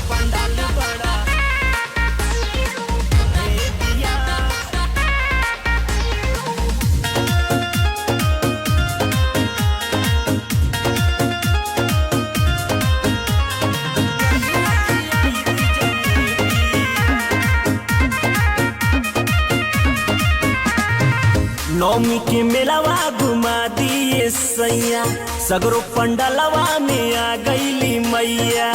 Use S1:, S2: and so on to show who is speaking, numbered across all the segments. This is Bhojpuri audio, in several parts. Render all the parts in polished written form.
S1: पंडाल बड़ा हे दिया। नौमी के मेलावा घुमा दिए सैया, सगरो पंडलवा में आ गईली मैया।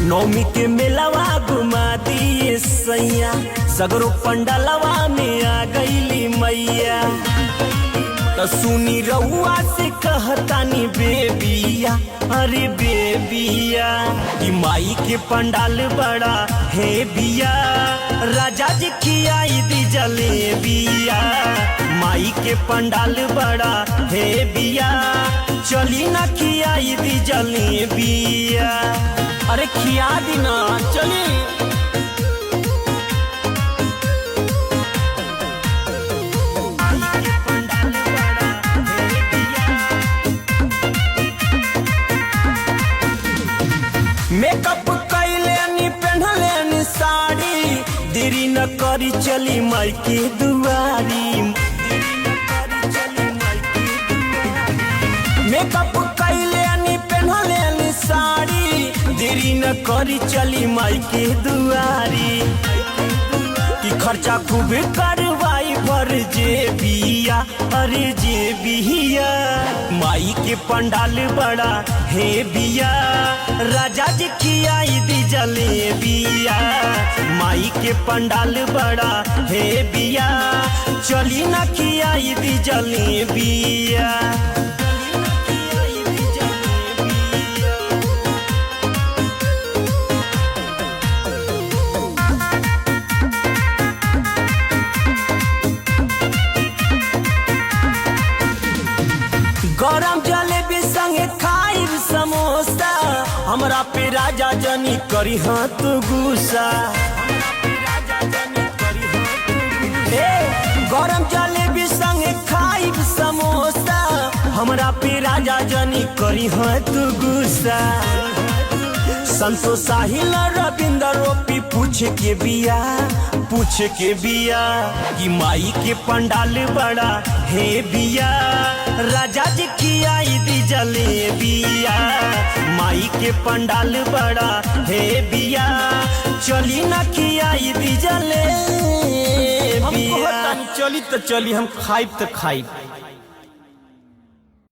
S1: नौमी के मेलावा घुमा दिए सैया, सगरो पंडलवा में आ गईली मैया। तो सुनी रउआ से कहतानी बेबिया, अरे बेबिया कि माई के पंडाल बड़ा है बिया। राजा जी खियाई दी जलेबिया, माई के पंडाल बड़ा है बिया। चली ना खियाई दी जलेबिया, अरे खिया दी ना चली। मेकअप कैलेनी पहनलेनी साड़ी, देरी न करी चली माई के दुआरी। मेकअप कैलेनी पहनलेनी साड़ी, देरी न करी चली माई के दुआरी। कि खर्चा खूब करवाई भर जे बिया, अरे जे बिया माई के पंडाल बड़ा है बिया। राजा जी खियाई दी जलेबिया, माई के पंडाल बड़ा है बिया। चली ना खियाई दी जलेबिया। गरम जलेबी संगे खाइब समोसा, हमरा पे राजा जनी करी हाथ गुस्सा। गरम जलेबी संगे खाइब समोसा, हमरा पे राजा जनी करी हाथ गुस्सा। संतोष साहिल रविंदर रोपी पूछ के बिया, पूछ के बिया कि माई के पंडाल बड़ा है बिया। राजा जी खियाई दी जलेबिया, माई के पंडाल बड़ा है बिया। चली ना खियाई दी जलेबिया।
S2: चली तो चली, हम खाइब तो खाइब।